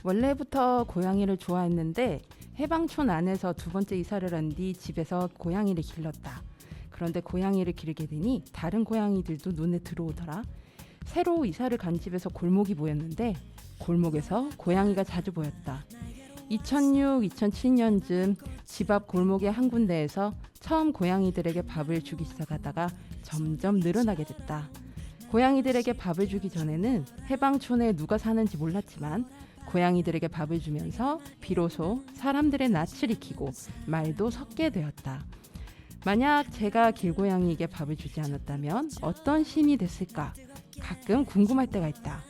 원래부터 고양이를 좋아했는데 해방촌 안에서 두 번째 이사를 한 뒤 집에서 고양이를 길렀다. 그런데 고양이를 기르게 되니 다른 고양이들도 눈에 들어오더라. 새로 이사를 간 집에서 골목이 보였는데 골목에서 고양이가 자주 보였다. 2006, 2007년쯤 집 앞 골목의 한 군데에서 처음 고양이들에게 밥을 주기 시작하다가 점점 늘어나게 됐다. 고양이들에게 밥을 주기 전에는 해방촌에 누가 사는지 몰랐지만 고양이들에게 밥을 주면서 비로소 사람들의 낯을 익히고 말도 섞게 되었다. 만약 제가 길고양이에게 밥을 주지 않았다면 어떤 신이 됐을까? 가끔 궁금할 때가 있다.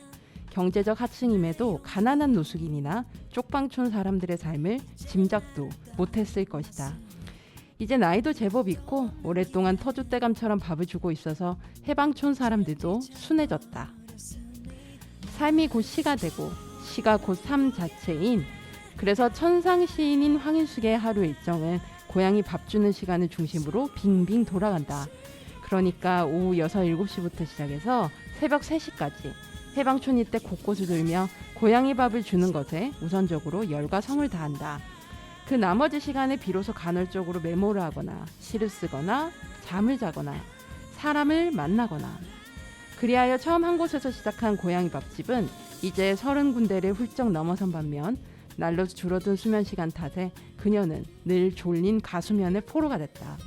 경제적 하층임에도 가난한 노숙인이나 쪽방촌 사람들의 삶을 짐작도 못했을 것이다. 이제 나이도 제법 있고 오랫동안 터줏대감처럼 밥을 주고 있어서 해방촌 사람들도 순해졌다. 삶이 곧 시가 되고 시가 곧 삶 자체인, 그래서 천상시인인 황인숙의 하루 일정은 고양이 밥 주는 시간을 중심으로 빙빙 돌아간다. 그러니까 오후 6, 7시부터 시작해서 새벽 3시까지 해방촌 일대 곳곳을 돌며 고양이 밥을 주는 것에 우선적으로 열과 성을 다한다. 그 나머지 시간에 비로소 간헐적으로 메모를 하거나 시를 쓰거나 잠을 자거나 사람을 만나거나, 그리하여 처음 한 곳에서 시작한 고양이 밥집은 이제 30군데를 훌쩍 넘어선 반면 날로 줄어든 수면 시간 탓에 그녀는 늘 졸린 가수면의 포로가 됐다.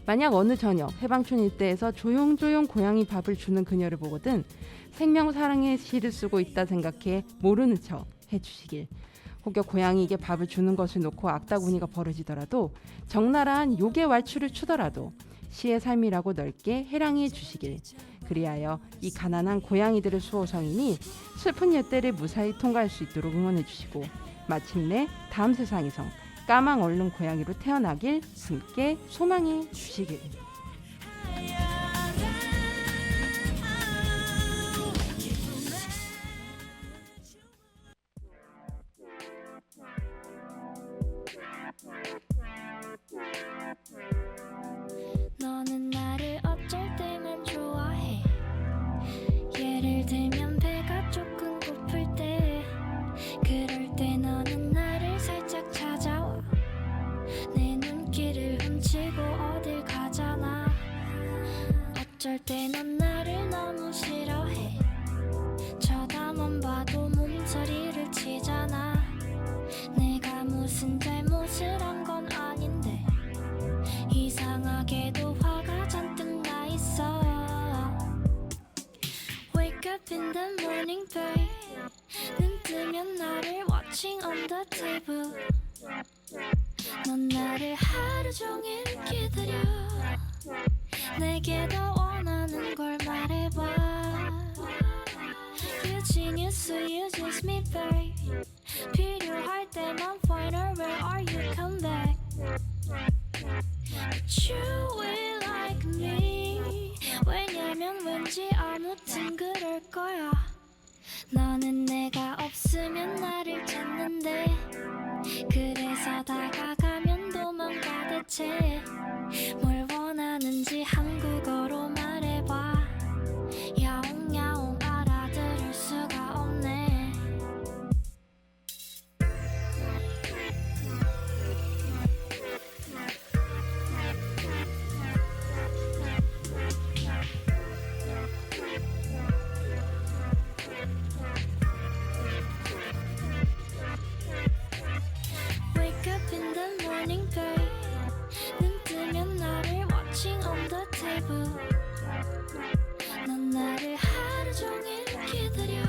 만약 어느 저녁 해방촌 일대에서 조용조용 고양이 밥을 주는 그녀를 보거든 생명사랑의 시를 쓰고 있다 생각해 모르는 척 해주시길, 혹여 고양이에게 밥을 주는 것을 놓고 악다구니가 벌어지더라도 적나라한 욕의 왈추를 추더라도 시의 삶이라고 넓게 해랑해 주시길, 그리하여 이 가난한 고양이들의 수호성인이 슬픈 옛때를 무사히 통과할 수 있도록 응원해 주시고 마침내 다음 세상의 성 까망 얼른 고양이로 태어나길 함께 소망해 주시길. 너는 나를 어쩔 때만 좋아해. 예를 들면 배가 조금 고플 때, 그럴 때 너는 나를 살짝 찾아와. 내 눈길을 훔치고 어딜 가잖아. 어쩔 때 넌 나를 너무 싫어해. 쳐다만 봐도 몸서리를 치잖아. 내가 무슨 잘못을 한 건 아닌데 이상하게도 화가 잔뜩 나 있어. Wake up in the morning, babe. 눈 뜨면 나를 watching on the table. 넌 나를 하루 종일 기다려. 내게 더 원하는 걸 말해봐. You genius, so you just me, babe. 필요할 때만 find her, where are you, come back. But you will like me. 왜냐면 왠지 아무튼 그럴 거야. 너는 내가 없으면 나를 찾는데, 그래서 다가가면 도망가. 대체 뭘 원하는지 한국어로 말해봐. 야옹야옹 알아들을 수가 없네. Wake up in the morning, babe. 눈 뜨면 나를 watching on the table. 넌 나를 하루 종일 기다려.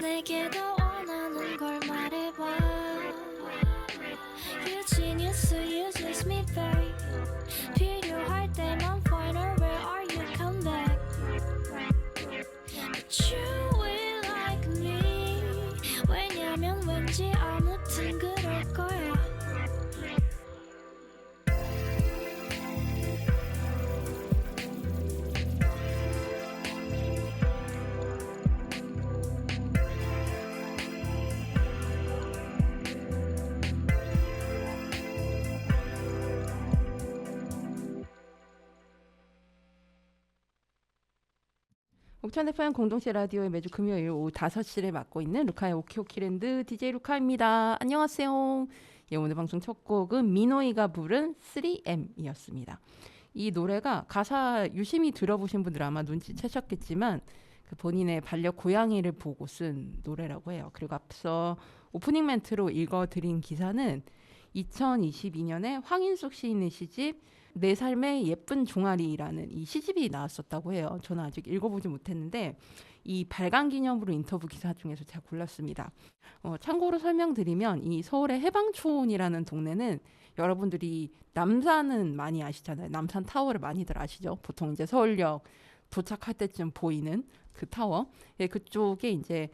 내게 더 원하는 걸 말해봐. You genius, so you just me, babe. 필요할 때만 find her, where are you, come back. But you will like me. 왜냐면 왠지 아무튼 그럴 거야. 옥천 FM 공동체 라디오의 매주 금요일 오후 5시를 맡고 있는 루카의 오키오키랜드 DJ 루카입니다. 안녕하세요. 예, 오늘 방송 첫 곡은 미노이가 부른 3M이었습니다. 이 노래가 가사 유심히 들어보신 분들 아마 눈치채셨겠지만 그 본인의 반려 고양이를 보고 쓴 노래라고 해요. 그리고 앞서 오프닝 멘트로 읽어드린 기사는 2022년에 황인숙 시인의 시집 내 삶의 예쁜 종아리라는 이 시집이 나왔었다고 해요. 저는 아직 읽어보지 못했는데 이 발간 기념으로 인터뷰 기사 중에서 제가 골랐습니다. 참고로 설명드리면 이 서울의 해방촌이라는 동네는 여러분들이 남산은 많이 아시잖아요. 남산 타워를 많이들 아시죠? 보통 이제 서울역 도착할 때쯤 보이는 그 타워. 예, 그쪽에 이제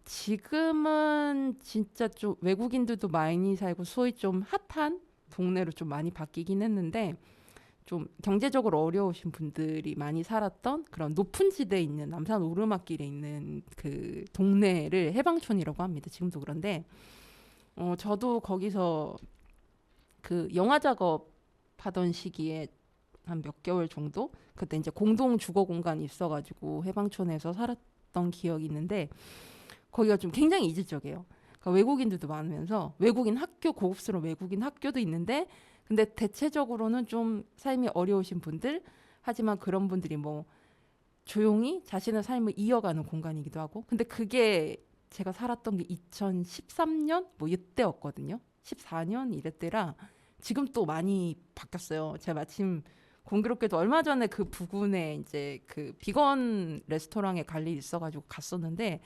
지금은 진짜 좀 외국인들도 많이 살고 소위 좀 핫한 동네로 좀 많이 바뀌긴 했는데 좀 경제적으로 어려우신 분들이 많이 살았던 그런 높은 지대에 있는 남산 오르막길에 있는 그 동네를 해방촌이라고 합니다. 지금도 그런데 저도 거기서 그 영화 작업하던 시기에 한 몇 개월 정도 그때 이제 공동 주거 공간이 있어가지고 해방촌에서 살았던 기억이 있는데 거기가 좀 굉장히 이질적이에요. 그러니까 외국인들도 많으면서 외국인 학교 고급스러운 외국인 학교도 있는데 근데 대체적으로는 좀 삶이 어려우신 분들 하지만 그런 분들이 뭐 조용히 자신의 삶을 이어가는 공간이기도 하고 근데 그게 제가 살았던 게 2013년 뭐 이때였거든요. 14년 이랬대라 지금 또 많이 바뀌었어요. 제가 마침 공교롭게도 얼마 전에 그 부근에 이제 그 비건 레스토랑에 갈 일이 있어가지고 갔었는데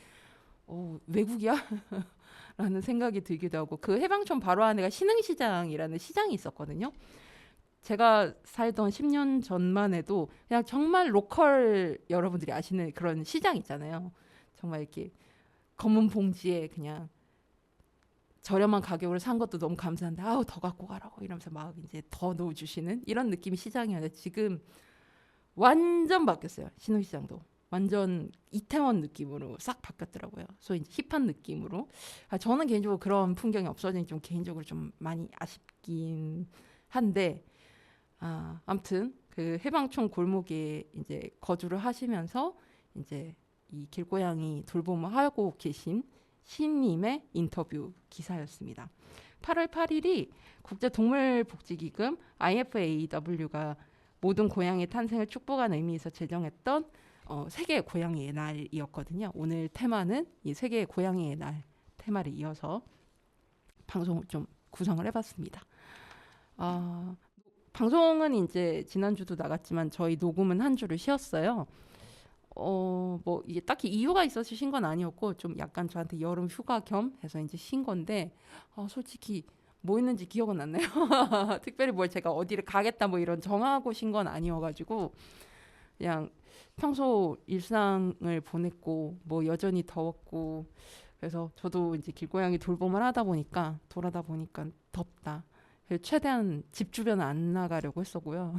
외국이야? 라는 생각이 들기도 하고 그 해방촌 바로 안에가 신흥시장이라는 시장이 있었거든요. 제가 살던 10년 전만 해도 그냥 정말 로컬 여러분들이 아시는 그런 시장 있잖아요. 정말 이렇게 검은 봉지에 그냥 저렴한 가격으로 산 것도 너무 감사한데 아우 더 갖고 가라고 이러면서 막 이제 더 넣어주시는 이런 느낌의 시장이었는데 지금 완전 바뀌었어요. 신흥시장도. 완전 이태원 느낌으로 싹 바뀌었더라고요. 소위 이제 힙한 느낌으로. 저는 개인적으로 그런 풍경이 없어지니 좀 개인적으로 좀 많이 아쉽긴 한데 아무튼 그 해방촌 골목에 이제 거주를 하시면서 이제 이 길고양이 돌봄을 하고 계신 시인님의 인터뷰 기사였습니다. 8월 8일이 국제동물복지기금 IFAW가 모든 고양이 탄생을 축복하는 의미에서 제정했던 세계 고양이의 날이었거든요. 오늘 테마는 이 세계 고양이의 날 테마를 이어서 방송을 좀 구성을 해봤습니다. 방송은 이제 지난주도 나갔지만 저희 녹음은 한 주를 쉬었어요. 뭐 이게 딱히 이유가 있어서 쉰 건 아니었고 좀 약간 저한테 여름 휴가 겸 해서 이제 쉰 건데 솔직히 뭐 있는지 기억은 안 나요. 특별히 뭘 제가 어디를 가겠다 뭐 이런 정하고 쉰 건 아니어가지고 그냥 평소 일상을 보냈고 뭐 여전히 더웠고 그래서 저도 이제 길고양이 돌봄을 돌아다 보니까 덥다. 그래서 최대한 집 주변 안 나가려고 했었고요.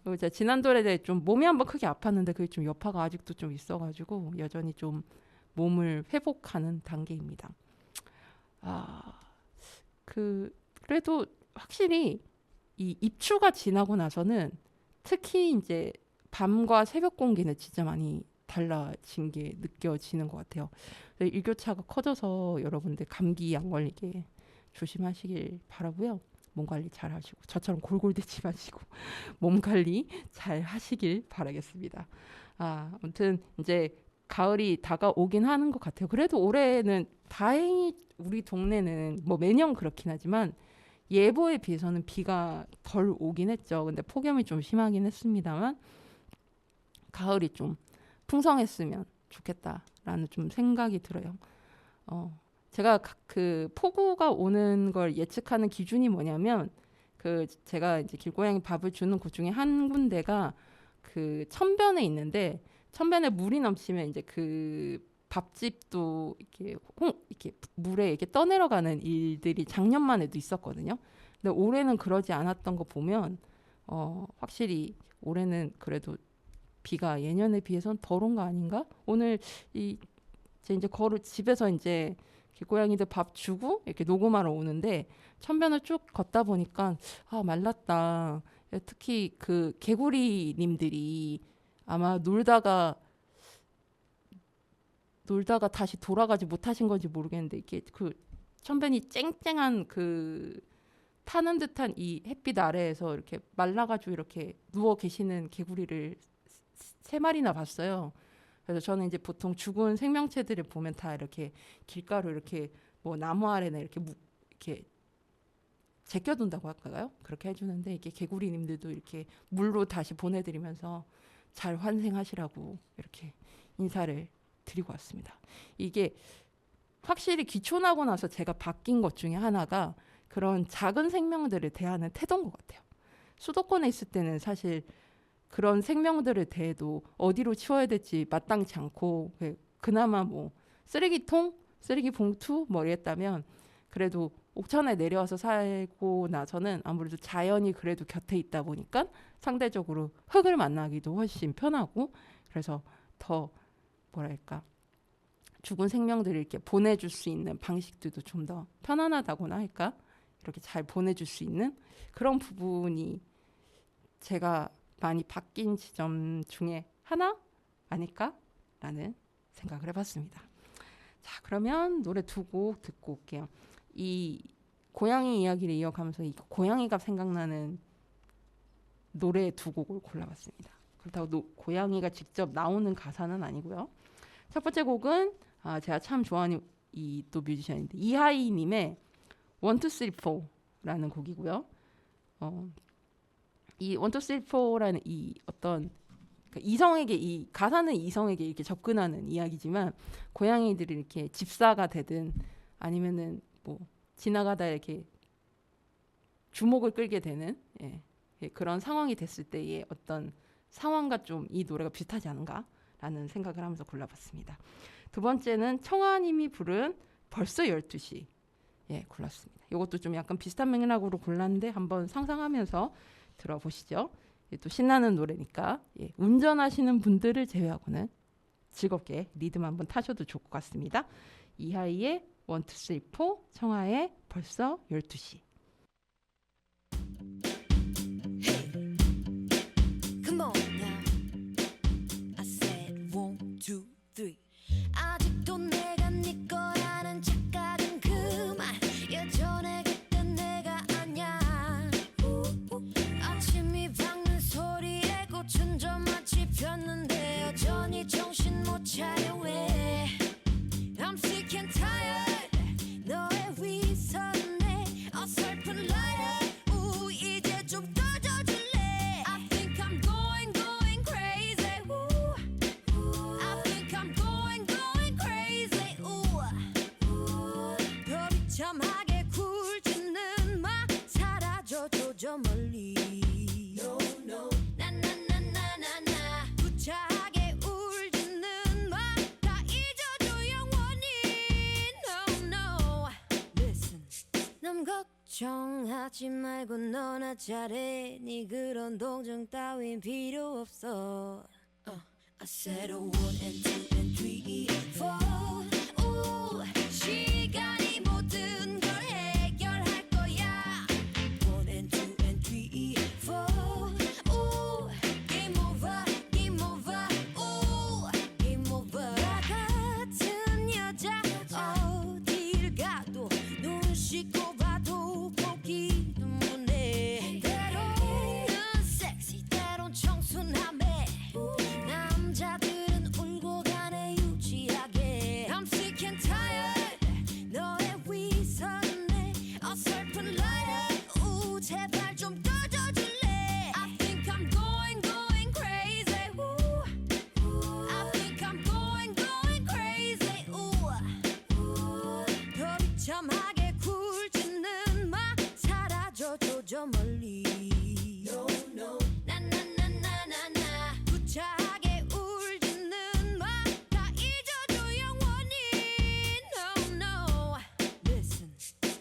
그리고 제가 지난달에 좀 몸이 한번 크게 아팠는데 그게 좀 여파가 아직도 좀 있어가지고 여전히 좀 몸을 회복하는 단계입니다. 그래도 확실히 이 입추가 지나고 나서는 특히 이제 밤과 새벽 공기는 진짜 많이 달라진 게 느껴지는 것 같아요. 일교차가 커져서 여러분들 감기 안 걸리게 조심하시길 바라고요. 몸 관리 잘 하시고 저처럼 골골대지 마시고 몸 관리 잘 하시길 바라겠습니다. 아무튼 이제 가을이 다가오긴 하는 것 같아요. 그래도 올해는 다행히 우리 동네는 뭐 매년 그렇긴 하지만 예보에 비해서는 비가 덜 오긴 했죠. 근데 폭염이 좀 심하긴 했습니다만 가을이 좀 풍성했으면 좋겠다라는 좀 생각이 들어요. 제가 그 폭우가 오는 걸 예측하는 기준이 뭐냐면 그 제가 이제 길고양이 밥을 주는 곳 중에 한 군데가 그 천변에 있는데 천변에 물이 넘치면 이제 그 밥집도 이렇게 물에 이렇게 떠내려가는 일들이 작년만 해도 있었거든요. 근데 올해는 그러지 않았던 거 보면 확실히 올해는 그래도 비가 예년에 비해서는 덜 온 거 아닌가? 오늘 이제 집에서 이제 길고양이들 밥 주고 이렇게 녹음하러 오는데 천변을 쭉 걷다 보니까 말랐다. 특히 그 개구리님들이 아마 놀다가 다시 돌아가지 못하신 건지 모르겠는데 이게 그 천변이 쨍쨍한 그 타는 듯한 이 햇빛 아래에서 이렇게 말라가지고 이렇게 누워 계시는 개구리를 3마리나 봤어요. 그래서 저는 이제 보통 죽은 생명체들을 보면 다 이렇게 길가로 이렇게 뭐 나무 아래나 이렇게 제껴둔다고 할까요? 그렇게 해주는데 이게 개구리님들도 이렇게 물로 다시 보내드리면서 잘 환생하시라고 이렇게 인사를 드리고 왔습니다. 이게 확실히 귀촌하고 나서 제가 바뀐 것 중에 하나가 그런 작은 생명들을 대하는 태도인 것 같아요. 수도권에 있을 때는 사실 그런 생명들을 대해도 어디로 치워야 될지 마땅치 않고 그나마 뭐 쓰레기통, 쓰레기 봉투 뭐 이랬다면 그래도 옥천에 내려와서 살고 나서는 아무래도 자연이 그래도 곁에 있다 보니까 상대적으로 흙을 만나기도 훨씬 편하고 그래서 더 뭐랄까 죽은 생명들을 이렇게 보내줄 수 있는 방식들도 좀 더 편안하다고나 할까 이렇게 잘 보내줄 수 있는 그런 부분이 제가 많이 바뀐 지점 중에 하나 아닐까라는 생각을 해봤습니다. 자, 그러면 노래 2곡 듣고 올게요. 이 고양이 이야기를 이어가면서 이 고양이가 생각나는 노래 2곡을 골라봤습니다. 그렇다고 고양이가 직접 나오는 가사는 아니고요. 첫 번째 곡은 제가 참 좋아하는 이 또 뮤지션인데 이하이님의 1, 2, 3, 4라는 곡이고요. 이 1, 2, 3, 4라는 이 어떤 이성에게 이 가사는 이성에게 이렇게 접근하는 이야기지만 고양이들이 이렇게 집사가 되든 아니면은 뭐 지나가다 이렇게 주목을 끌게 되는 그런 상황이 됐을 때의 어떤 상황과 좀 이 노래가 비슷하지 않은가라는 생각을 하면서 골라봤습니다. 두 번째는 청아님이 부른 벌써 12시 골랐습니다. 이것도 좀 약간 비슷한 맥락으로 골랐는데 한번 상상하면서 들어보시죠. 또 신나는 노래니까 운전하시는 분들을 제외하고는 즐겁게 리듬 한번 타셔도 좋을 것 같습니다. 이하이의 1, 2, 3, 4, 청하의 벌써 12시. Come on now. I said 1, 2, 3. 아직도 내가 네 거라는 착각은 그만. 예전에 그땐 내가 아냐. 아침이 밝는 소리에 꽃은 저마치 폈는데 여전히 정신 못 차려 왜. I'm sick and tired. 너의 위선에 어설픈 liar. 이제 좀 꺼져줄래. I think I'm going crazy. I think I'm going crazy. 더 비참하게 굴지는 마. 사라져줘 저 멀리. No no. 나나나나나나. 구차하게 울지는 마. 다 잊어줘 영원히. No no. Listen. 남 걱정하지 말고 너나 잘해. 네 그런 동정 따윈 필요 없어. I said a 1 and 2 and 3, 4. 오, 시간이 모든 걸 해결할 거야. 1 and 2 and 3, 4. 오, game over, game over. 오, game over. 나 같은 여자 어딜 가도 눈 씻고 봐도 보기도 못해. 때로는 섹시, 때론 청순함에 남자들은 울고 가네 유치하게. I'm sick and tired. 너의 위선에 어설픈 liar. 제발 좀 꺼져줄래. I think I'm going crazy. I think I'm going crazy. 더 비참하게 굴지는 마. 사라져줘 저 멀리. No no. 나나나나나나. 구차하게 울지는 마. 다 잊어줘 영원히. No no. Listen.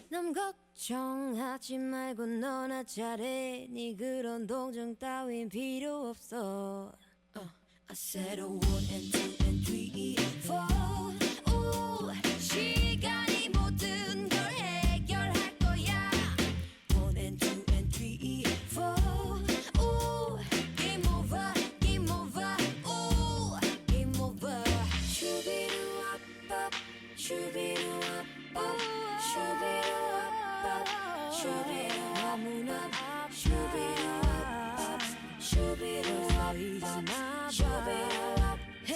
남 걱정하지 말고 너나 잘해. 네 그런 동정 따윈 필요 없어. I said a 1 and 2 and 3, 4. 오, 시간이 모든 걸 해결할 거야. 1 and 2 and 3, 4.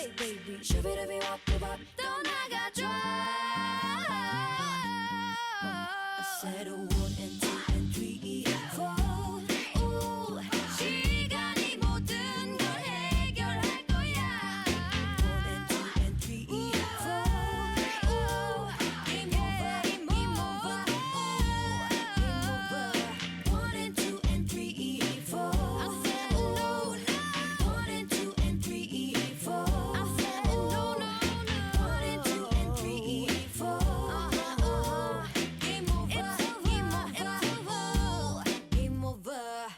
Hey baby 슈비르비 와프밥 떠나가줘 I said 1 and 2 and 3 4 오, 시간이 모든 걸 해결할 거야 1 and 2 and 3 4 오, Game over Game over Game over 1 and 2 and 3 4 I said no no 1 and 2 and 3 4 I said no no no 1 and 2 and 3 4 Game over Game over Game over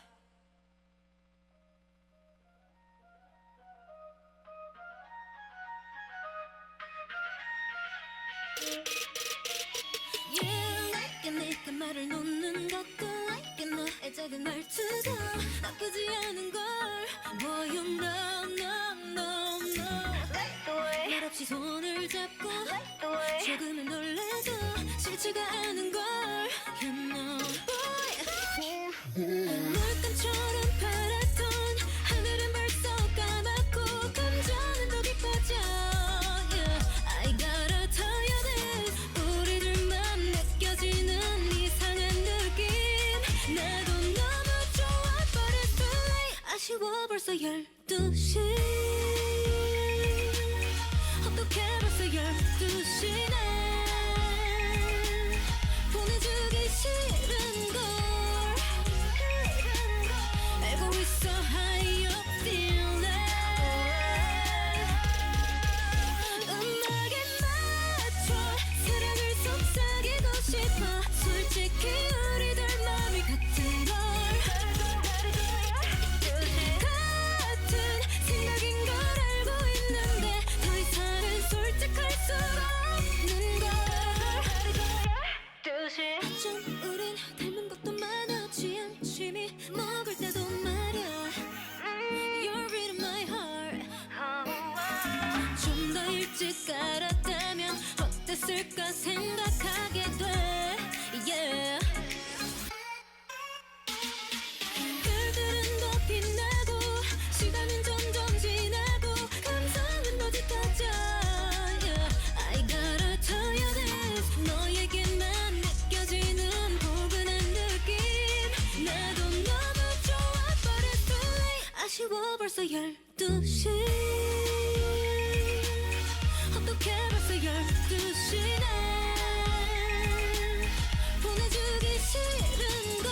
Yeah, like 내가 말을 놓는 것도 like 너의 작은 말투도 나쁘지 않은 걸 Boy you know no no no 말 없이 손을 잡고 조금은 놀라도 싫지가 않은 걸 You know boy 물감처럼 파랗던 하늘은 벌써 까맣고 감정은 더 깊어져 Yeah, I gotta tell you this 우리들만 느껴지는 이상한 느낌 나도 너무 좋아 but it's too late 아쉬워 벌써 12시 어떡해 벌써 12시네 보내주기 싫은걸 알고 있어 how you feeling 음악에 맞춰 사랑을 속삭이고 싶어 솔직히 우리들 마음이 같은 걸 같은 생각인 걸 알고 있는데 더 이상은 솔직할 수 없는 걸 좀 우린 닮은 것도 많아 취미 먹을 때도 말야 You're reading my heart 좀 더 일찍 알았다면 어땠을까 생각하게 돼 Yeah 별들은 더 빛나고 시간은 점점 지나고 감성은 더 짙어져 Yeah, I gotta tell you this 너에게만 느껴지는 포근한 느낌 나도 너무 좋아 but it's too late 아쉬워 벌써 12시 어떡해 벌써 12시네 보내주기 싫은걸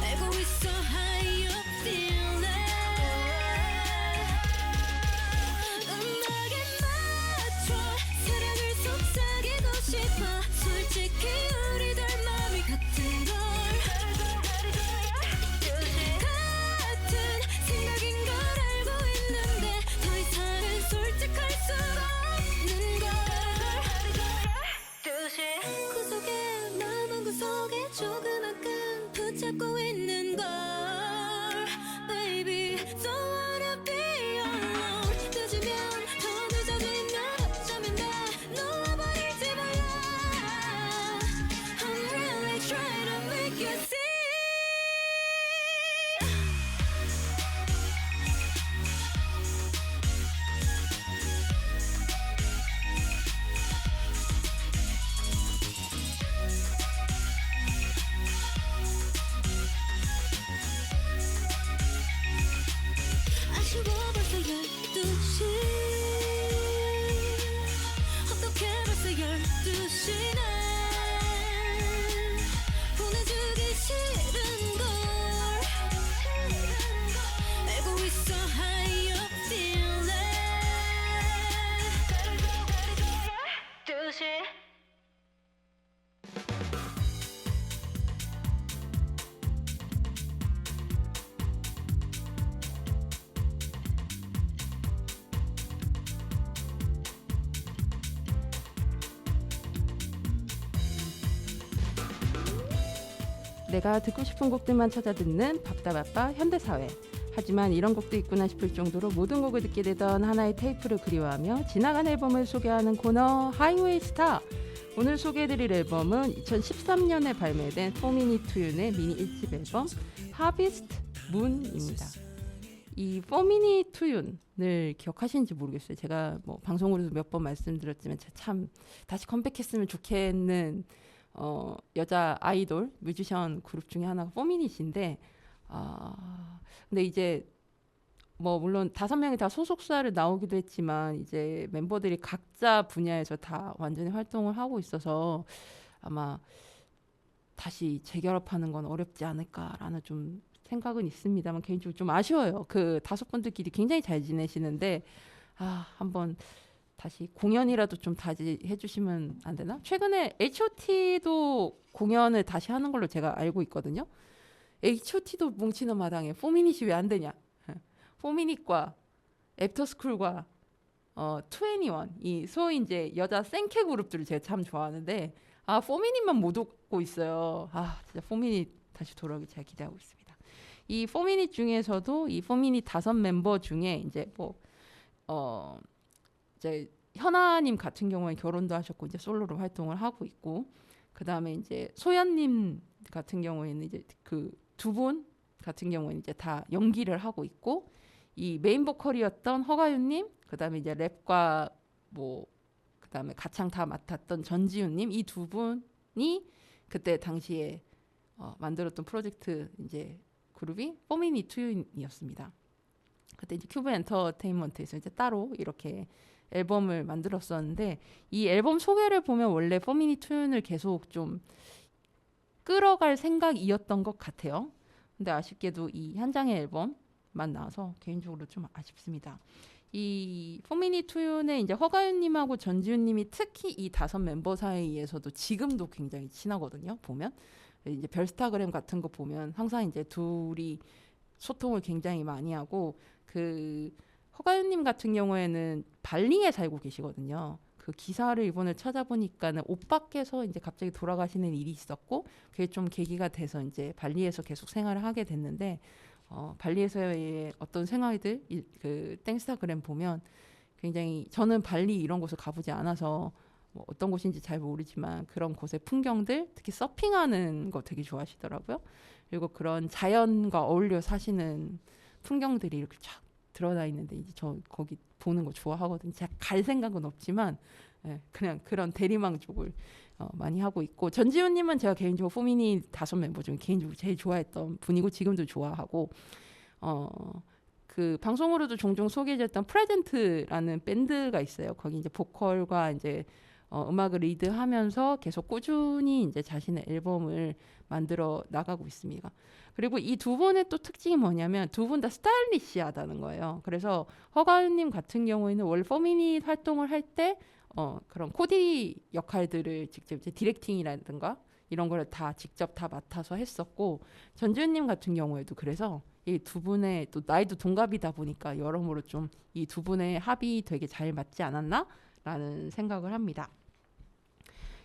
알고 있어 how you feeling 음악에 맞춰 사랑을 속삭이고 싶어 솔직히 우리들 마음이 같은 걸 같은 생각인 걸 알고 있는데 더 이상은 솔직할 수 없는 걸 구석에 남은 구석에 조그맣게 붙잡고 있는 걸 Baby don't wanna be alone 늦으면 더 늦어지면 어쩌면 다 놓아버릴지 몰라 I'm really trying to make you see 아쉬워 벌써 12시 어떡해 벌써 12시네 보내주기 싫은걸 알고 있어 how you feeling 12시 내가 듣고 싶은 곡들만 찾아 듣는 밥다바빠 현대사회. 하지만 이런 곡도 있구나 싶을 정도로 모든 곡을 듣게 되던 하나의 테이프를 그리워하며 지나간 앨범을 소개하는 코너 하이웨이 스타. 오늘 소개해드릴 앨범은 2013년에 발매된 포미니투윤의 미니 1집 앨범 하비스트 문입니다. 이 포미니 투윤을 기억하시는지 모르겠어요. 제가 뭐 방송으로도 몇 번 말씀드렸지만 제가 참 다시 컴백했으면 좋겠는 여자 아이돌 뮤지션 그룹 중에 하나가 포미닛인데 근데 이제 뭐 물론 5명이 다 소속사를 나오기도 했지만 이제 멤버들이 각자 분야에서 다 완전히 활동을 하고 있어서 아마 다시 재결합하는 건 어렵지 않을까라는 좀 생각은 있습니다만 개인적으로 좀 아쉬워요. 그 5분들끼리 굉장히 잘 지내시는데 한번 다시 공연이라도 좀 다시 해주시면 안 되나? 최근에 H.O.T도 공연을 다시 하는 걸로 제가 알고 있거든요. H.O.T도 뭉치는 마당에 포미닛이 왜 안 되냐? 포미닛과 애프터스쿨과 2NE1 이 소위 이제 여자 생캐 그룹들을 제가 참 좋아하는데 포미닛만 못 오고 있어요. 진짜 포미닛 다시 돌아오기 제가 기대하고 있습니다. 이 포미닛 중에서도 이 포미닛 5멤버 중에 이제 이제 현아님 같은 경우에 결혼도 하셨고 이제 솔로로 활동을 하고 있고 그 다음에 이제 소연님 같은 경우에는 이제 그 2분 같은 경우에는 이제 다 연기를 하고 있고 이 메인 보컬이었던 허가윤님 그 다음에 이제 랩과 뭐 그 다음에 가창 다 맡았던 전지훈님 이 2분이 그때 당시에 만들었던 프로젝트 이제 그룹이 포미닛 투윤이었습니다. 그때 이제 큐브 엔터테인먼트에서 이제 따로 이렇게 앨범을 만들었었는데 이 앨범 소개를 보면 원래 포미닛 투윤을 계속 좀 끌어갈 생각이었던 것 같아요. 근데 아쉽게도 이 한 장의 앨범만 나와서 개인적으로 좀 아쉽습니다. 이 포미닛 투윤의 이제 허가윤님하고 전지훈님이 특히 이 5 멤버 사이에서도 지금도 굉장히 친하거든요. 보면 이제 별스타그램 같은 거 보면 항상 이제 둘이 소통을 굉장히 많이 하고 그 허가윤님 같은 경우에는 발리에 살고 계시거든요. 그 기사를 이번에 찾아보니까는 옷 밖에서 이제 갑자기 돌아가시는 일이 있었고 그게 좀 계기가 돼서 이제 발리에서 계속 생활을 하게 됐는데 발리에서의 어떤 생활들 그 땡스타그램 보면 굉장히 저는 발리 이런 곳을 가보지 않아서 뭐 어떤 곳인지 잘 모르지만 그런 곳의 풍경들 특히 서핑하는 거 되게 좋아하시더라고요. 그리고 그런 자연과 어울려 사시는 풍경들이 이렇게 쫙 드러나 있는데 이제 저 거기 보는 거 좋아하거든요. 제가 갈 생각은 없지만 그냥 그런 대리망 쪽을 많이 하고 있고 전지훈님은 제가 개인적으로 포미닛 5 멤버 중에 개인적으로 제일 좋아했던 분이고 지금도 좋아하고 그 방송으로도 종종 소개해줬던 프레젠트라는 밴드가 있어요. 거기 이제 보컬과 이제 음악을 리드하면서 계속 꾸준히 이제 자신의 앨범을 만들어 나가고 있습니다. 그리고 이 2분의 또 특징이 뭐냐면 2분 다 스타일리시하다는 거예요. 그래서 허가윤님 같은 경우에는 원래 포미닛 활동을 할 때 그런 코디 역할들을 직접 이제 디렉팅이라든가 이런 걸 다 직접 다 맡아서 했었고 전지훈님 같은 경우에도 그래서 이 2분의 또 나이도 동갑이다 보니까 여러모로 좀 이 2분의 합이 되게 잘 맞지 않았나라는 생각을 합니다.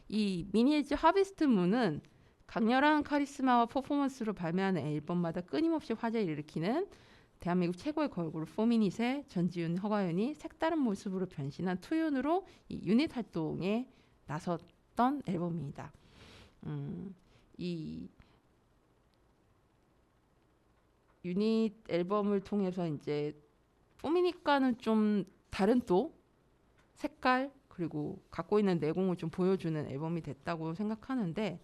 이 미니에이지 하비스트 문은 강렬한 카리스마와 퍼포먼스로 발매하는 앨범마다 끊임없이 화제를 일으키는 대한민국 최고의 걸그룹 포미닛의 전지훈, 허가윤이 색다른 모습으로 변신한 투윤으로 이 유닛 활동에 나섰던 앨범입니다. 이 유닛 앨범을 통해서 이제 포미닛과는 좀 다른 또 색깔 그리고 갖고 있는 내공을 좀 보여주는 앨범이 됐다고 생각하는데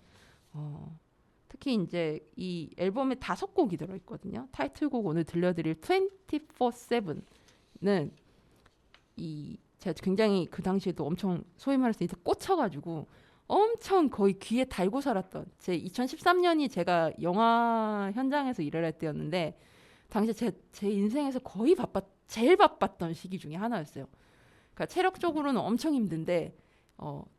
특히 이제 이 앨범에 5곡이 들어있거든요. 타이틀곡 오늘 들려드릴 24/7는 이 제가 굉장히 그 당시에도 엄청 소위 말해서 이제 꽂혀가지고 엄청 거의 귀에 달고 살았던 제 2013년이 제가 영화 현장에서 일을 할 때였는데 당시 제 인생에서 거의 제일 바빴던 시기 중에 하나였어요. 그러니까 체력적으로는 엄청 힘든데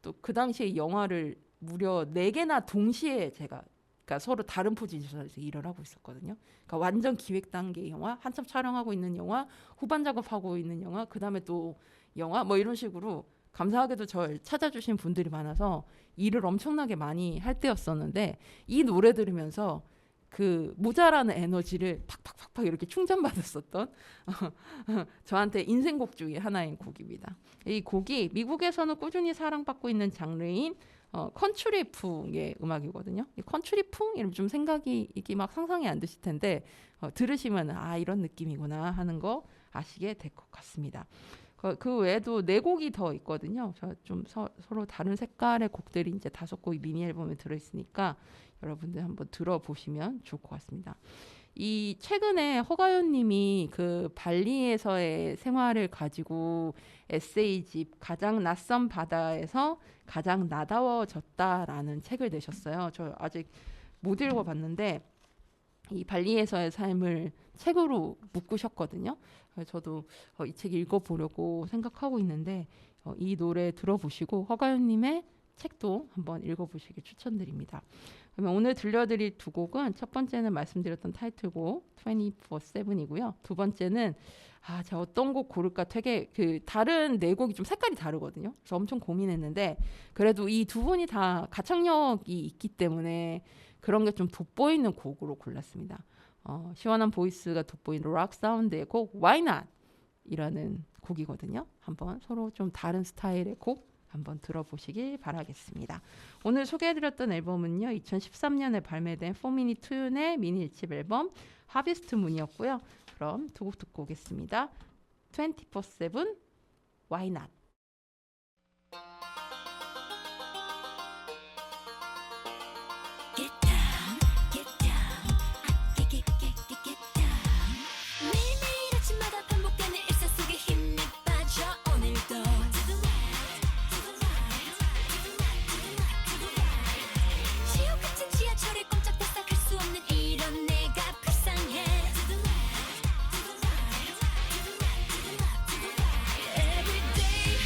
또 그 당시에 영화를 무려 4개나 동시에 제가 그러니까 서로 다른 포지션에서 일을 하고 있었거든요. 그러니까 완전 기획 단계 영화, 한참 촬영하고 있는 영화, 후반 작업하고 있는 영화, 그 다음에 또 영화 뭐 이런 식으로 감사하게도 저를 찾아주신 분들이 많아서 일을 엄청나게 많이 할 때였었는데 이 노래 들으면서 그 모자라는 에너지를 팍팍팍팍 이렇게 충전받았었던 저한테 인생곡 중에 하나인 곡입니다. 이 곡이 미국에서는 꾸준히 사랑받고 있는 장르인 컨츄리풍의 음악이거든요. 이 컨츄리풍 이러면 좀 생각이 이게 막 상상이 안 되실 텐데 들으시면 아 이런 느낌이구나 하는 거 아시게 될 것 같습니다. 그 외에도 네 곡이 더 있거든요. 좀 서로 다른 색깔의 곡들이 이제 5곡이 미니 앨범에 들어있으니까 여러분들 한번 들어보시면 좋을 것 같습니다. 이 최근에 허가연님이 그 발리에서의 생활을 가지고 에세이집 가장 낯선 바다에서 가장 나다워졌다라는 책을 내셨어요. 저 아직 못 읽어봤는데 이 발리에서의 삶을 책으로 묶으셨거든요. 그래서 저도 이 책 읽어보려고 생각하고 있는데 이 노래 들어보시고 허가연님의 책도 한번 읽어보시길 추천드립니다. 그러면 오늘 들려드릴 두 곡은 첫 번째는 말씀드렸던 타이틀곡 24/7이고요. 두 번째는 제가 어떤 곡 고를까 되게 다른 네 곡이 좀 색깔이 다르거든요. 그래서 엄청 고민했는데 그래도 이 두 분이 다 가창력이 있기 때문에 그런 게 좀 돋보이는 곡으로 골랐습니다. 시원한 보이스가 돋보이는 락 사운드의 곡 Why Not? 이라는 곡이거든요. 한번 서로 좀 다른 스타일의 곡 한번 들어보시길 바라겠습니다. 오늘 소개해드렸던 앨범은요. 2013년에 발매된 4미닛 투윤의 미니 1집 앨범 하비스트 문이었고요. 그럼 두 곡 듣고 오겠습니다. 24/7 Why Not? Get down, get down, get down. 매일매일 아침마다 반복되는 일상 속에 힘에 빠져 오늘도 to the right, to the right, to the right, to the right, to the right. 지옥 같은 지하철에 꼼짝달싹 할 수 없는 이런 내가 불쌍해. To the right, to the right, to the right, to the right, to the right. Every day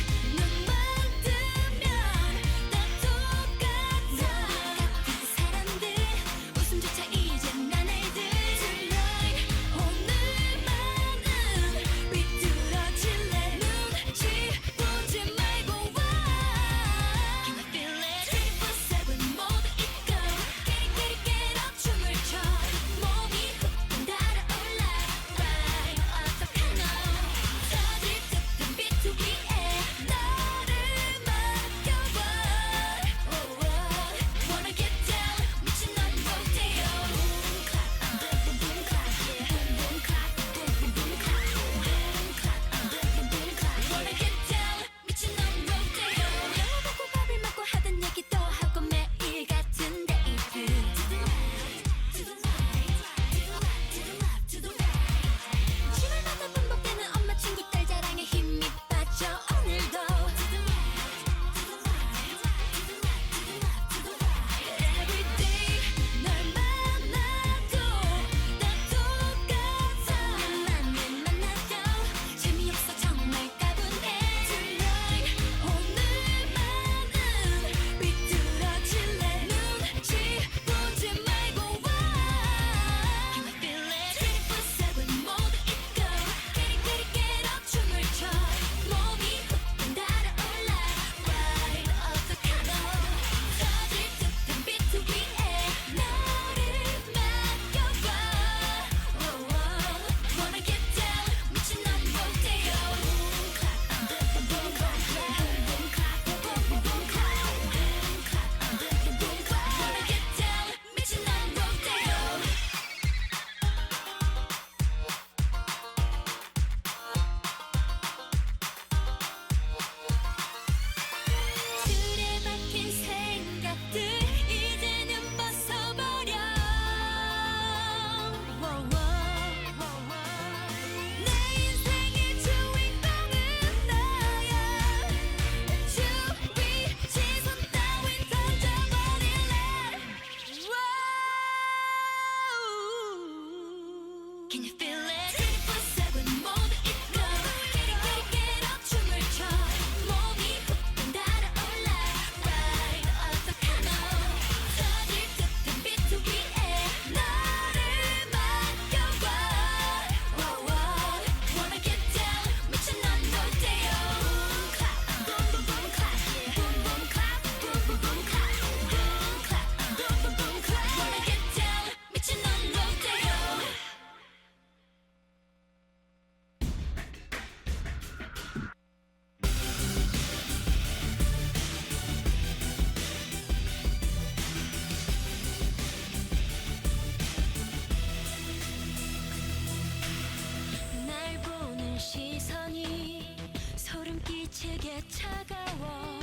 왜 차가워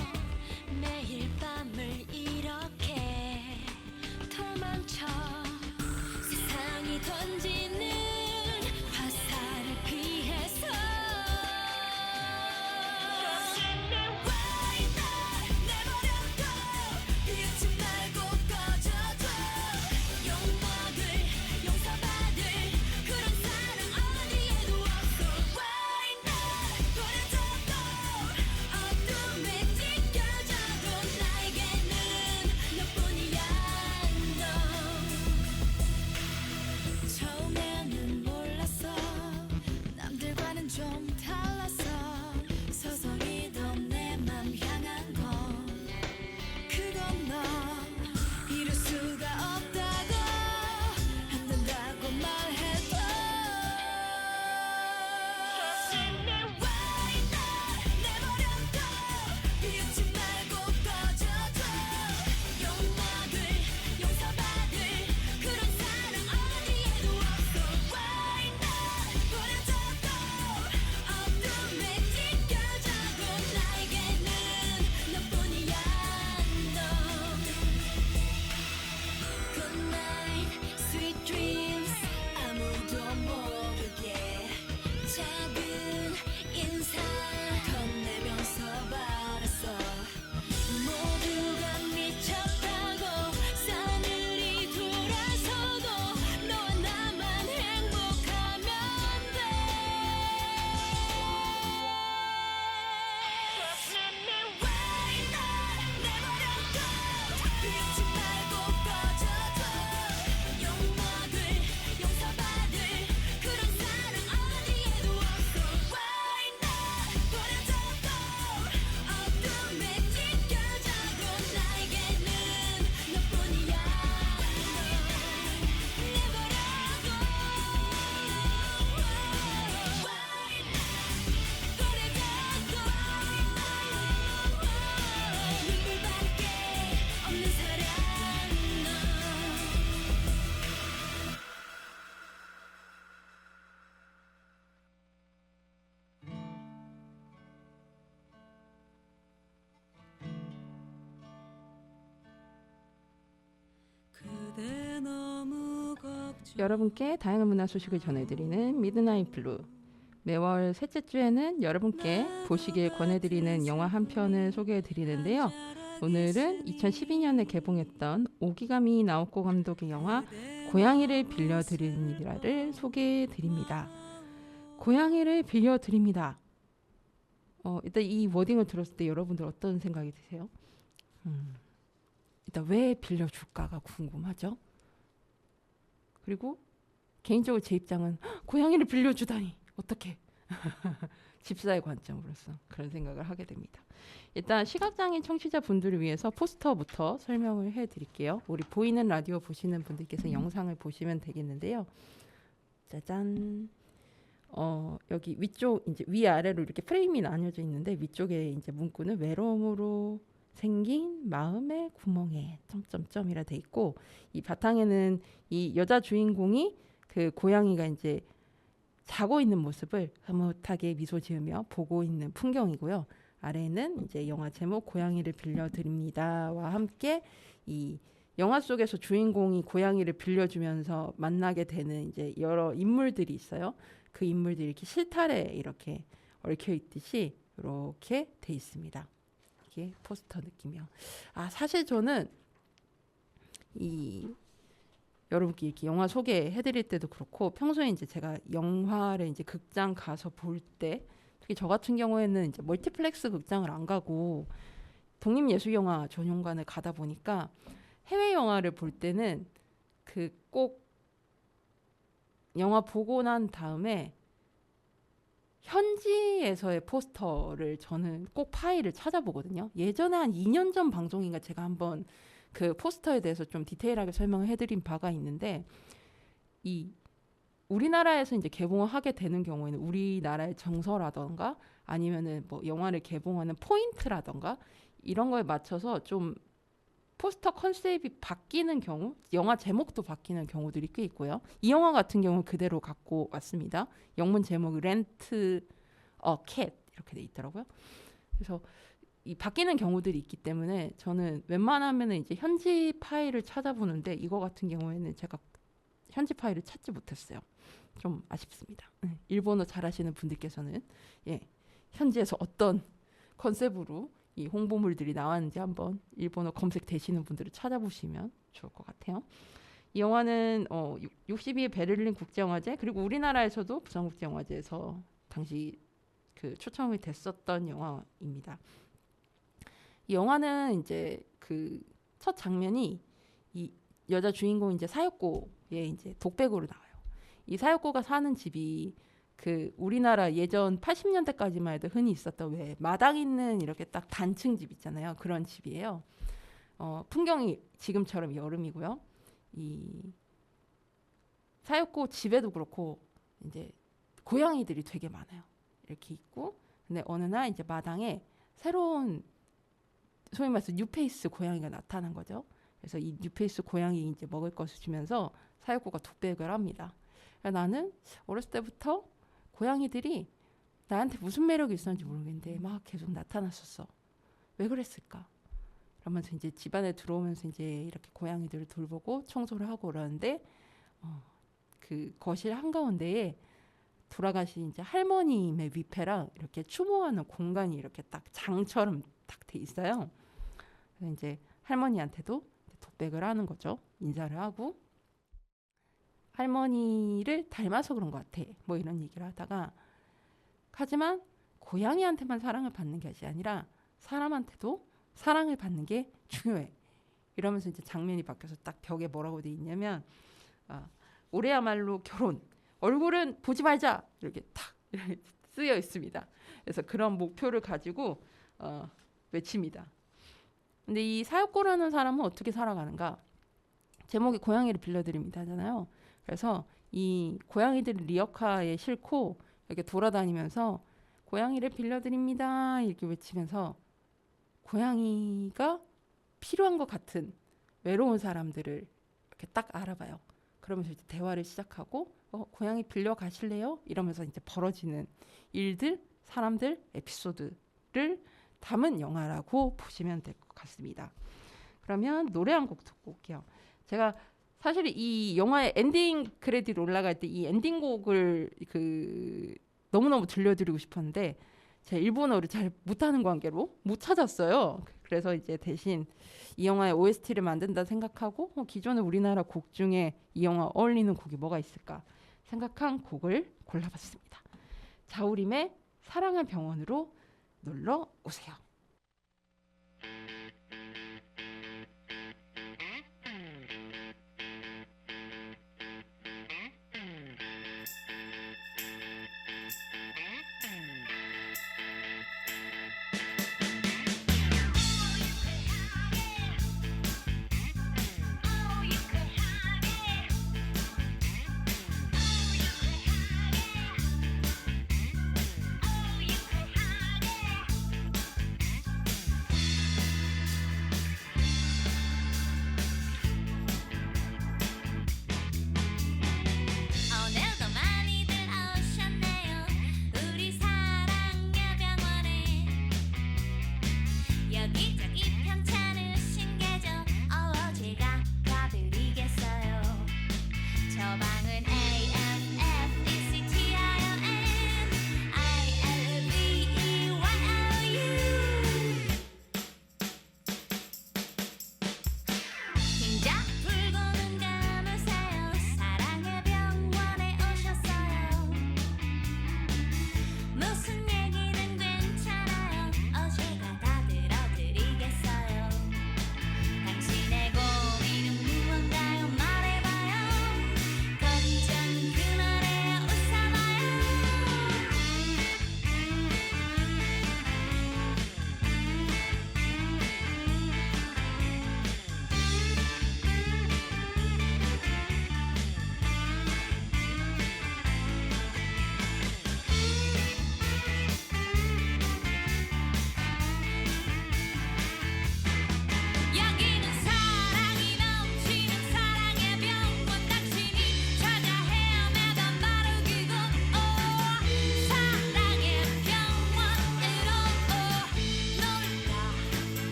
매일 밤을 이렇게 도망쳐 세상이 던지는 화살을 피해서 왜 날 내버려둬 비웃지 말고 꺼져줘 욕먹을 용서받을 그런 사랑 어디에도 없어 왜 날 버려둬도 어둠에 찢겨져도 나에게는 너뿐이야 너 처음에는 몰랐어 남들과는 좀 달랐어 서서히던 내 맘 향한 건 그건 너 이룰 수가 없다고 안 된다고 말해도 왜 날 내버려둬 비웃지 말고 꺼져줘 욕먹을 용서받을 그런 사랑 어디에도 없어 왜 날 버려둬도 어둠에 찢겨져도 나에게는 너뿐이야 너 Good night, sweet dreams 아무도 모르게 작은 인사 건네면서 바랐어 모두가 미쳤다고 싸늘히 돌아서도 너와 나만 행복하면 돼 왜 날 내버려둬 비웃지 말고 꺼져줘 욕먹을 용서받을 그런 사랑 어디에도 없어 왜 날 버려둬도 어둠에 찢겨져도 나에게는 너뿐이야 내버려둬 눈물밖에 없는 사랑 그대 너무 걱정 여러분께 다양한 문화 소식을 전해드리는 미드나잇 블루. 매월 셋째 주에는 여러분께 보시길 권해드리는 영화 한 편을 소개해드리는데요. 오늘은 2012년에 개봉했던 오기가미 나오코 감독의 영화 고양이를 빌려드립니다를 소개해드립니다. 고양이를 빌려드립니다. 일단 이 워딩을 들었을 때 여러분들 어떤 생각이 드세요? 일단 왜 빌려줄까가 궁금하죠? 그리고 개인적으로 제 입장은 고양이를 빌려주다니 어떡해. 집사의 관점으로서 그런 생각을 하게 됩니다. 일단 시각장애인 청취자분들을 위해서 포스터부터 설명을 해드릴게요. 우리 보이는 라디오 보시는 분들께서 영상을 보시면 되겠는데요. 짜잔. 여기 위쪽 이제 위아래로 이렇게 프레임이 나뉘어져 있는데 위쪽에 이제 문구는 외로움으로 생긴 마음의 구멍에 점점점이라 돼 있고 이 바탕에는 이 여자 주인공이 그 고양이가 이제 자고 있는 모습을 흐뭇하게 미소 지으며 보고 있는 풍경이고요. 아래는 이제 영화 제목 고양이를 빌려드립니다와 함께 이 영화 속에서 주인공이 고양이를 빌려주면서 만나게 되는 이제 여러 인물들이 있어요. 그 인물들이 이렇게 실타래 이렇게 얽혀 있듯이 이렇게 돼 있습니다. 이게 포스터 느낌이요. 사실 저는 이 여러분께 이렇게 영화 소개해드릴 때도 그렇고 평소에 이제 제가 영화를 이제 극장 가서 볼 때 특히 저 같은 경우에는 이제 멀티플렉스 극장을 안 가고 독립예술영화 전용관을 가다 보니까 해외 영화를 볼 때는 그 꼭 영화 보고 난 다음에 현지에서의 포스터를 저는 꼭 파일을 찾아보거든요. 예전에 한 2년 전 방송인가 제가 한번 그 포스터에 대해서 좀 디테일하게 설명을 해드린 바가 있는데 이 우리나라에서 이제 개봉을 하게 되는 경우에는 우리나라의 정서라던가 아니면은 뭐 영화를 개봉하는 포인트라던가 이런 거에 맞춰서 좀 포스터 컨셉이 바뀌는 경우, 영화 제목도 바뀌는 경우들이 꽤 있고요. 이 영화 같은 경우는 그대로 갖고 왔습니다. 영문 제목이 렌트 캣 이렇게 돼 있더라고요. 그래서 이 바뀌는 경우들이 있기 때문에 저는 웬만하면은 이제 현지 파일을 찾아보는데 이거 같은 경우에는 제가 현지 파일을 찾지 못했어요. 좀 아쉽습니다. 일본어 잘하시는 분들께서는 현지에서 어떤 컨셉으로 이 홍보물들이 나왔는지 한번 일본어 검색되시는 분들을 찾아보시면 좋을 것 같아요. 이 영화는 62회 베를린 국제영화제 그리고 우리나라에서도 부산국제영화제에서 당시 그 초청이 됐었던 영화입니다. 이 영화는 이제 그 첫 장면이 이 여자 주인공 이제 사역고의 이제 독백으로 나와요. 이 사역고가 사는 집이 그 우리나라 예전 80년대까지만 해도 흔히 있었던 왜 마당 있는 이렇게 딱 단층 집 있잖아요. 그런 집이에요. 풍경이 지금처럼 여름이고요. 이 사역고 집에도 그렇고 이제 고양이들이 되게 많아요. 이렇게 있고 근데 어느 날 이제 마당에 새로운 소위 말해서 뉴페이스 고양이가 나타난 거죠. 그래서 이 뉴페이스 고양이 이제 먹을 것을 주면서 사육고가 독백을 합니다. 나는 어렸을 때부터 고양이들이 나한테 무슨 매력이 있었는지 모르겠는데 막 계속 나타났었어. 왜 그랬을까? 그러면서 이제 집안에 들어오면서 이제 이렇게 고양이들을 돌보고 청소를 하고 그러는데 그 거실 한가운데에 돌아가신 이제 할머님의 위패랑 이렇게 추모하는 공간이 이렇게 딱 장처럼 딱 돼 있어요. 그래서 이제 할머니한테도 독백을 하는 거죠. 인사를 하고 할머니를 닮아서 그런 것 같아. 뭐 이런 얘기를 하다가 하지만 고양이한테만 사랑을 받는 것이 아니라 사람한테도 사랑을 받는 게 중요해. 이러면서 이제 장면이 바뀌어서 딱 벽에 뭐라고 돼 있냐면 올해야말로 결혼. 얼굴은 보지 말자. 이렇게 탁 이렇게 쓰여 있습니다. 그래서 그런 목표를 가지고 외칩니다. 근데 이 사역고라는 사람은 어떻게 살아가는가? 제목이 고양이를 빌려드립니다 하잖아요. 그래서 이 고양이들을 리어카에 싣고 이렇게 돌아다니면서 고양이를 빌려드립니다 이렇게 외치면서 고양이가 필요한 것 같은 외로운 사람들을 이렇게 딱 알아봐요. 그러면서 이제 대화를 시작하고 고양이 빌려 가실래요? 이러면서 이제 벌어지는 일들, 사람들, 에피소드를 담은 영화라고 보시면 될 것 같습니다. 그러면 노래 한 곡 듣고 올게요. 제가 사실 이 영화의 엔딩 크레딧 올라갈 때 이 엔딩 곡을 너무너무 들려드리고 싶었는데 제가 일본어를 잘 못하는 관계로 못 찾았어요. 그래서 이제 대신 이 영화의 OST를 만든다 생각하고 기존의 우리나라 곡 중에 이 영화 어울리는 곡이 뭐가 있을까 생각한 곡을 골라봤습니다. 자우림의 사랑의 병원으로 놀러 오세요.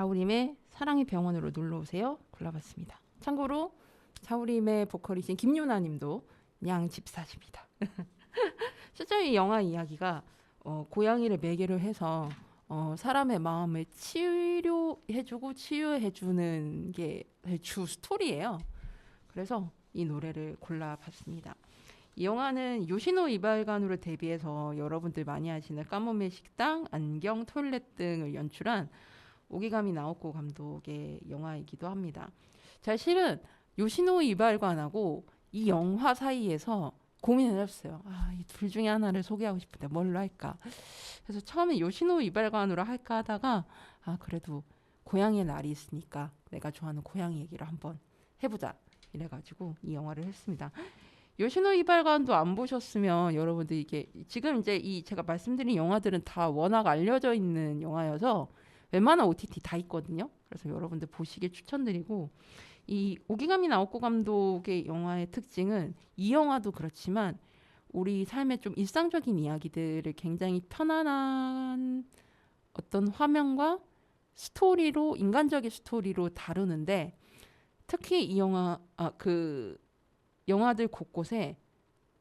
자우림의 사랑의 병원으로 놀러 오세요. 골라봤습니다. 참고로 자우림의 보컬이신 김유나님도 양집사십니다. 실제 이 영화 이야기가 고양이를 매개로 해서 사람의 마음을 치료해주고 치유해주는 게 주 스토리예요. 그래서 이 노래를 골라봤습니다. 이 영화는 요시노 이발관으로 데뷔해서 여러분들 많이 아시는 까모메 식당, 안경, 토일렛 등을 연출한 오기가미 나오코 감독의 영화이기도 합니다. 사실은 요시노 이발관하고 이 영화 사이에서 고민을 했어요. 이 둘 중에 하나를 소개하고 싶은데 뭘로 할까? 그래서 처음에 요시노 이발관으로 할까 하다가 그래도 고양이의 날이 있으니까 내가 좋아하는 고양이 얘기를 한번 해보자 이래가지고 이 영화를 했습니다. 요시노 이발관도 안 보셨으면 여러분들 이게 지금 이제 이 제가 말씀드린 영화들은 다 워낙 알려져 있는 영화여서 웬만한 OTT 다 있거든요. 그래서 여러분들 보시길 추천드리고, 이 오기가미 나오코 감독의 영화의 특징은 이 영화도 그렇지만 우리 삶의 좀 일상적인 이야기들을 굉장히 편안한 어떤 화면과 스토리로, 인간적인 스토리로 다루는데, 특히 이 영화 그 영화들 곳곳에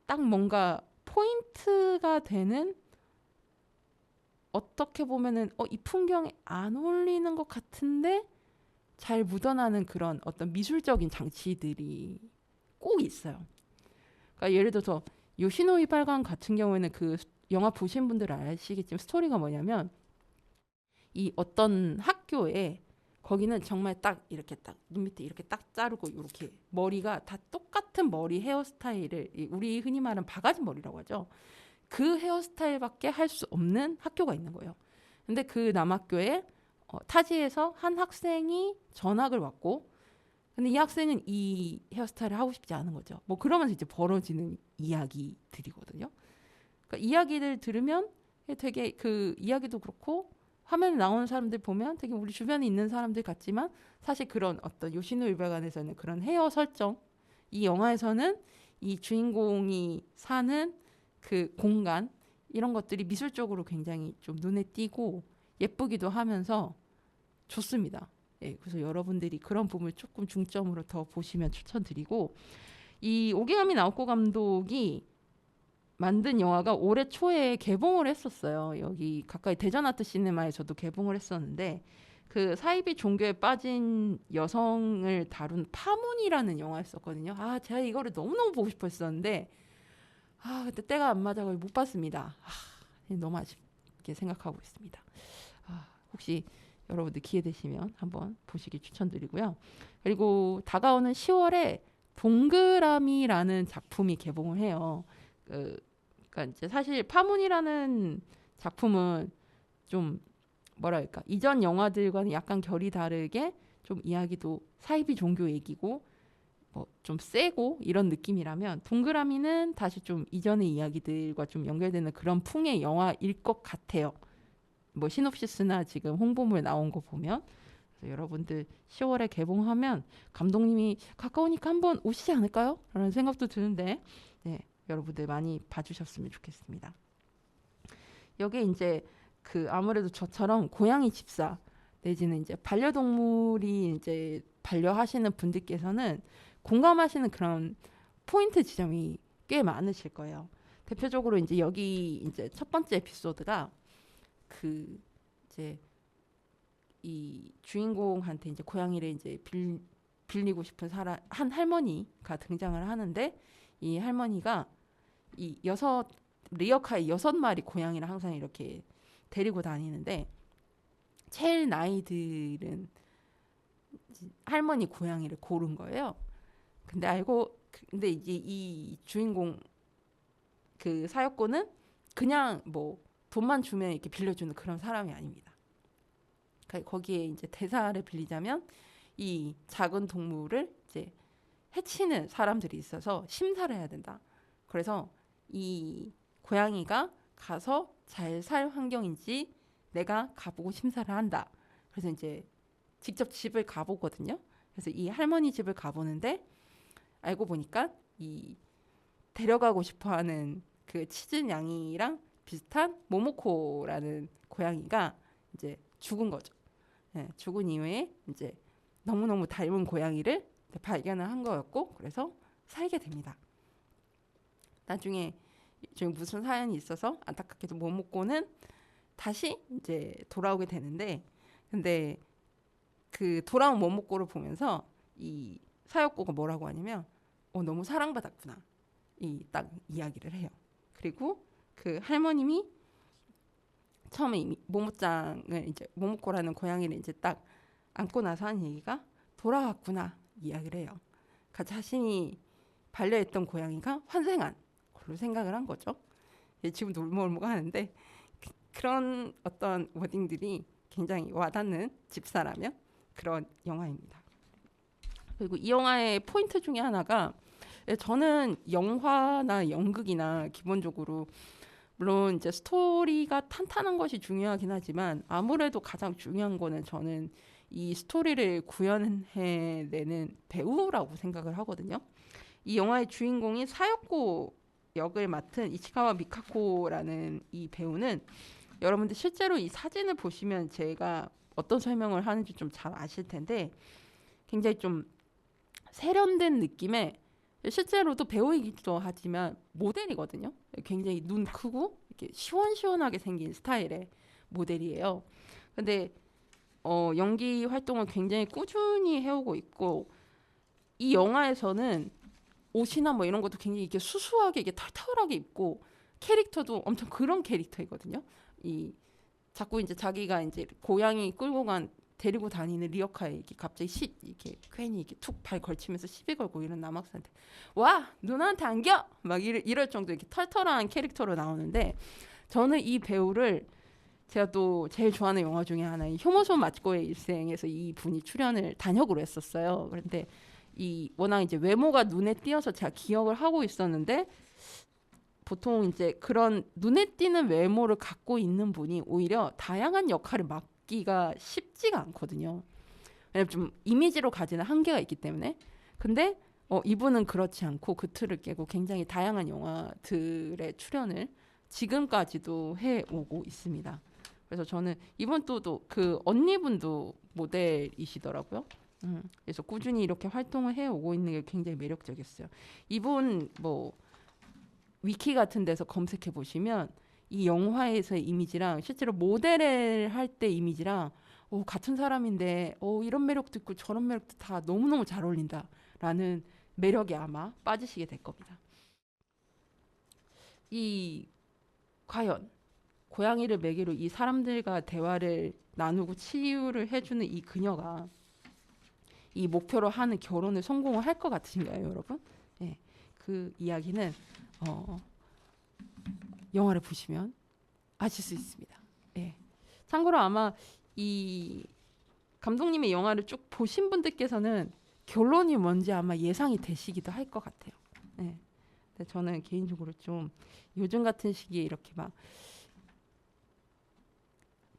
딱 뭔가 포인트가 되는, 어떻게 보면은 이 풍경에 안 어울리는 것 같은데 잘 묻어나는 그런 어떤 미술적인 장치들이 꼭 있어요. 그러니까 예를 들어서 요시노 이발관 같은 경우에는 그 영화 보신 분들은 아시겠지만 스토리가 뭐냐면, 이 어떤 학교에 거기는 정말 딱 이렇게 딱 눈 밑에 이렇게 딱 자르고 이렇게 머리가 다 똑같은 머리 헤어스타일을, 우리 흔히 말하는 바가지 머리라고 하죠. 그 헤어스타일밖에 할 수 없는 학교가 있는 거예요. 근데 그 남학교에 타지에서 한 학생이 전학을 왔고, 근데 이 학생은 이 헤어스타일을 하고 싶지 않은 거죠. 뭐 그러면서 이제 벌어지는 이야기들이거든요. 그러니까 이야기를 들으면 되게 그 이야기도 그렇고 화면에 나오는 사람들 보면 되게 우리 주변에 있는 사람들 같지만, 사실 그런 어떤 요시노 이발관에서는 그런 헤어 설정, 이 영화에서는 이 주인공이 사는 그 공간, 이런 것들이 미술적으로 굉장히 좀 눈에 띄고 예쁘기도 하면서 좋습니다. 그래서 여러분들이 그런 부분을 조금 중점으로 더 보시면 추천드리고, 이 오기가미 나오코 감독이 만든 영화가 올해 초에 개봉을 했었어요. 여기 가까이 대전 아트 시네마에서도 개봉을 했었는데, 그 사이비 종교에 빠진 여성을 다룬 파문이라는 영화였었거든요. 제가 이거를 너무너무 보고 싶었었는데 그때 때가 안 맞아서 못 봤습니다. 너무 아쉽게 생각하고 있습니다. 혹시 여러분들 기회 되시면 한번 보시기 추천드리고요. 그리고 다가오는 10월에 동그라미라는 작품이 개봉을 해요. 그러니까 이제 사실 파문이라는 작품은 좀 뭐랄까, 이전 영화들과는 약간 결이 다르게 좀 이야기도 사이비 종교 얘기고 뭐 좀 세고 이런 느낌이라면, 동그라미는 다시 좀 이전의 이야기들과 좀 연결되는 그런 풍의 영화일 것 같아요. 뭐 시놉시스나 지금 홍보물 나온 거 보면. 그래서 여러분들 10월에 개봉하면 감독님이 가까우니까 한번 오시지 않을까요? 라는 생각도 드는데, 여러분들 많이 봐주셨으면 좋겠습니다. 여기에 이제 아무래도 저처럼 고양이 집사 내지는 이제 반려동물이 이제 반려하시는 분들께서는 공감하시는 그런 포인트 지점이 꽤 많으실 거예요. 대표적으로 이제 여기 이제 첫 번째 에피소드가 이제 이 주인공한테 이제 고양이를 이제 빌리고 싶은 한 할머니가 등장을 하는데, 이 할머니가 이 리어카에 6마리 고양이를 항상 이렇게 데리고 다니는데, 제일 나이들은 할머니 고양이를 고른 거예요. 근데 이제 이 주인공 그 사역꾼은 그냥 뭐 돈만 주면 이렇게 빌려주는 그런 사람이 아닙니다. 거기에 이제 대사를 빌리자면, 이 작은 동물을 이제 해치는 사람들이 있어서 심사를 해야 된다. 그래서 이 고양이가 가서 잘 살 환경인지 내가 가보고 심사를 한다. 그래서 이제 직접 집을 가보거든요. 그래서 이 할머니 집을 가보는데, 알고 보니까 이 데려가고 싶어하는 그 치즈 양이랑 비슷한 모모코라는 고양이가 이제 죽은 거죠. 죽은 이후에 이제 너무너무 닮은 고양이를 발견을 한 거였고 그래서 살게 됩니다. 나중에 좀 무슨 사연이 있어서 안타깝게도 모모코는 다시 이제 돌아오게 되는데 근데 그 돌아온 모모코를 보면서 이 사요코가 뭐라고 하냐면 너무 사랑받았구나 이 딱 이야기를 해요. 그리고 그 할머님이 처음에 모모짱을 이제 모모코라는 고양이를 이제 딱 안고 나서 한 얘기가 돌아왔구나 이야기를 해요. 그 자신이 반려했던 고양이가 환생한 걸로 생각을 한 거죠. 지금도 울먹울먹 하는데 그런 어떤 워딩들이 굉장히 와닿는 집사라면 그런 영화입니다. 그리고 이 영화의 포인트 중에 하나가 저는 영화나 연극이나 기본적으로 물론 이제 스토리가 탄탄한 것이 중요하긴 하지만 아무래도 가장 중요한 거는 저는 이 스토리를 구현해내는 배우라고 생각을 하거든요. 이 영화의 주인공이 사요코 역을 맡은 이치카와 미카코라는 이 배우는 여러분들 실제로 이 사진을 보시면 제가 어떤 설명을 하는지 좀 잘 아실 텐데 굉장히 좀 세련된 느낌의 실제로도 배우이기도 하지만 모델이거든요. 굉장히 눈 크고 이렇게 시원시원하게 생긴 스타일의 모델이에요. 근데 연기 활동을 굉장히 꾸준히 해오고 있고 이 영화에서는 옷이나 뭐 이런 것도 굉장히 이렇게 수수하게 이게 털털하게 입고 캐릭터도 엄청 그런 캐릭터이거든요. 이 자꾸 이제 자기가 이제 고양이 끌고 데리고 다니는 리어카에 이렇게 갑자기 이렇게 괜히 이렇게 툭 발 걸치면서 시비 걸고 이런 남학생한테 와 누나한테 안겨 막 이럴 정도 이렇게 털털한 캐릭터로 나오는데 저는 이 배우를 제가 또 제일 좋아하는 영화 중에 하나인 효모소 마츠코의 일생에서 이 분이 출연을 단역으로 했었어요. 그런데 이 워낙 이제 외모가 눈에 띄어서 제가 기억을 하고 있었는데 보통 이제 그런 눈에 띄는 외모를 갖고 있는 분이 오히려 다양한 역할을 맡기가 쉽지가 않거든요. 왜냐면 좀 이미지로 가지는 한계가 있기 때문에. 근데 이분은 그렇지 않고 그 틀을 깨고 굉장히 다양한 영화들의 출연을 지금까지도 해오고 있습니다. 그래서 저는 이번 또도 그 언니분도 모델이시더라고요. 그래서 꾸준히 이렇게 활동을 해오고 있는 게 굉장히 매력적이었어요. 이분 뭐 위키 같은 데서 검색해 보시면 이 영화에서의 이미지랑 실제로 모델을 할 때 이미지랑 같은 사람인데 이런 매력도 있고 저런 매력도 다 너무너무 잘 어울린다라는 매력에 아마 빠지시게 될 겁니다. 과연 고양이를 매개로 이 사람들과 대화를 나누고 치유를 해주는 이 그녀가 이 목표로 하는 결혼을 성공을 할 것 같으신가요, 여러분? 네, 그 이야기는 영화를 보시면 아실 수 있습니다. 네. 참고로 아마 이 감독님의 영화를 쭉 보신 분들께서는 결론이 뭔지 아마 예상이 되시기도 할 것 같아요. 네. 근데 저는 개인적으로 좀 요즘 같은 시기에 이렇게 막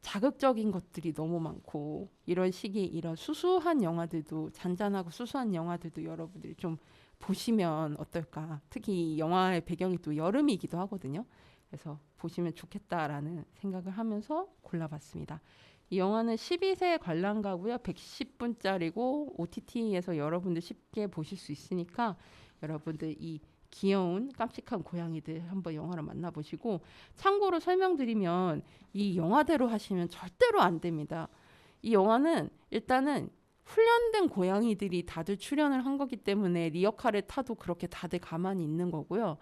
자극적인 것들이 너무 많고 이런 시기에 이런 수수한 영화들도 잔잔하고 수수한 영화들도 여러분들이 좀 보시면 어떨까. 특히 이 영화의 배경이 또 여름이기도 하거든요. 그래서 보시면 좋겠다라는 생각을 하면서 골라봤습니다. 이 영화는 12세 관람가고요. 110분짜리고 OTT에서 여러분들 쉽게 보실 수 있으니까 여러분들 이 귀여운 깜찍한 고양이들 한번 영화를 만나보시고 참고로 설명드리면 이 영화대로 하시면 절대로 안 됩니다. 이 영화는 일단은 훈련된 고양이들이 다들 출연을 한 거기 때문에 리어카를 타도 그렇게 다들 가만히 있는 거고요.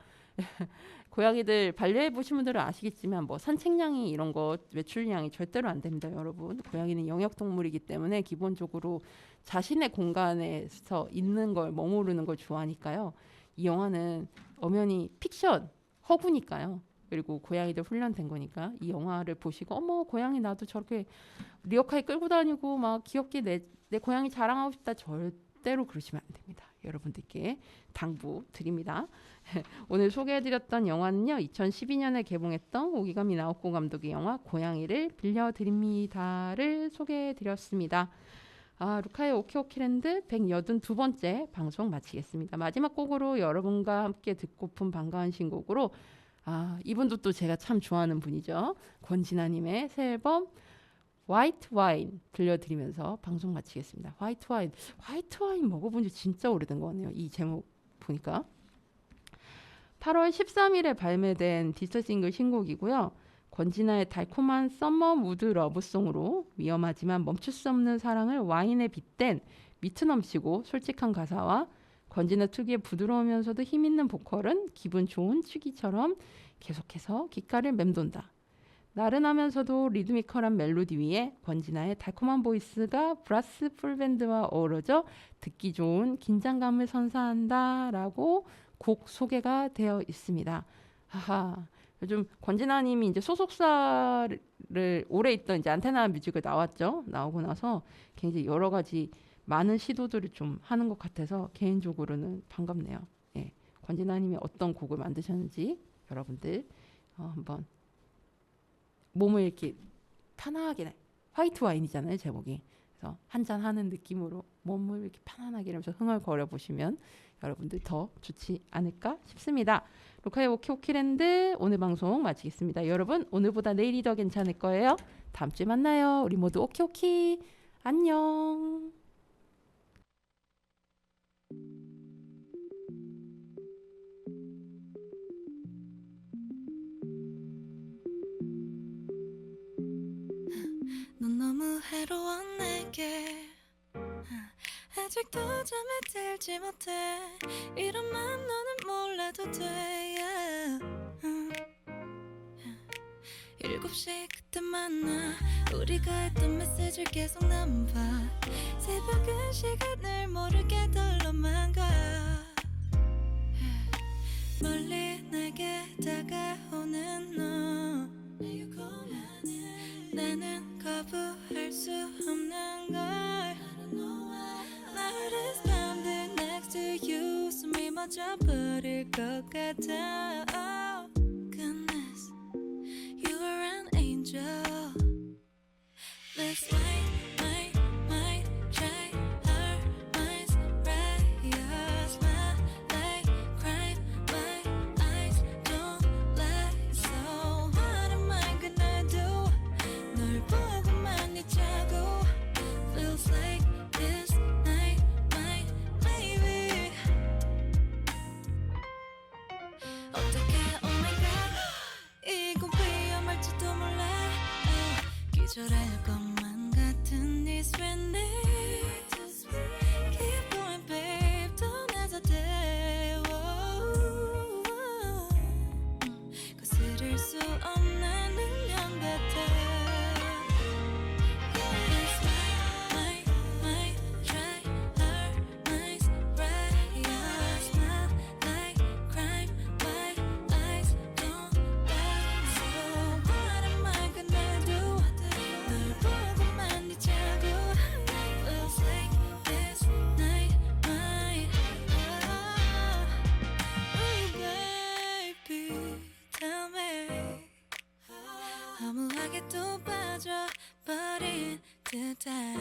고양이들 반려해 보신 분들은 아시겠지만 뭐 산책량이 이런 거 외출량이 절대로 안 됩니다, 여러분. 고양이는 영역 동물이기 때문에 기본적으로 자신의 공간에서 있는 걸 머무르는 걸 좋아하니까요. 이 영화는 엄연히 픽션 허구니까요. 그리고 고양이들 훈련된 거니까 이 영화를 보시고 어머 고양이 나도 저렇게 리어카에 끌고 다니고 막 귀엽게 내 고양이 자랑하고 싶다 절대로 그러시면 안 됩니다. 여러분들께 당부드립니다. 오늘 소개해드렸던 영화는요. 2012년에 개봉했던 오기가미 나오코 감독의 영화 고양이를 빌려드립니다를 소개해드렸습니다. 루카의 오키오키랜드 182번째 방송 마치겠습니다. 마지막 곡으로 여러분과 함께 듣고픈 반가운 신곡으로 이분도 또 제가 참 좋아하는 분이죠. 권진아님의 새 앨범 화이트 와인 들려드리면서 방송 마치겠습니다. 화이트 와인 먹어본 지 진짜 오래된 것 같네요. 이 제목 보니까 8월 13일에 발매된 디지털 싱글 신곡이고요. 권진아의 달콤한 썸머 무드 러브송으로 위험하지만 멈출 수 없는 사랑을 와인에 빗댄 미트 넘치고 솔직한 가사와 권진아 특유의 부드러우면서도 힘있는 보컬은 기분 좋은 취기처럼 계속해서 귓가를 맴돈다. 나른하면서도 리드미컬한 멜로디 위에 권진아의 달콤한 보이스가 브라스 풀밴드와 어우러져 듣기 좋은 긴장감을 선사한다라고 곡 소개가 되어 있습니다. 하하. 요즘 권진아님이 이제 소속사를 오래 있던 이제 안테나 뮤직을 나오고 나서 굉장히 여러 가지 많은 시도들을 좀 하는 것 같아서 개인적으로는 반갑네요. 예, 권진아님이 어떤 곡을 만드셨는지 여러분들 한번 몸을 이렇게 편하게 화이트 와인이잖아요 제목이. 그래서 한잔 하는 느낌으로 몸을 이렇게 편안하게 하면서 흥얼거려 보시면 여러분들 더 좋지 않을까 싶습니다. 로카의 오키오키랜드 오늘 방송 마치겠습니다. 여러분 오늘보다 내일이 더 괜찮을 거예요. 다음 주에 만나요. 우리 모두 오키오키 안녕. 넌 너무 해로워 내게 아직도 잠에 들지 못해 이런 맘 너는 몰라도 돼 yeah. 7시 그때 만나 우리가 했던 메시지를 계속 넘봐 새벽은 시간을 모르게 덜러만 가 멀리 내게 다가오는 너 나는 거부할 수 없는 걸 나를 responding next to you 숨이 멎어버릴 것 같아 Oh goodness You are an angel Let's might try our minds right Your smile like crime My eyes don't lie So what am I gonna do 널 보고만 있자고 Feels like this night might maybe 어떻게 oh my god 이건 위험할지도 몰라 기절할 것만 같은 네 sweetness Keep going babe 떠나자 돼 거스를 수 없는 능력 같아 허무하게 또 빠져버린 듯해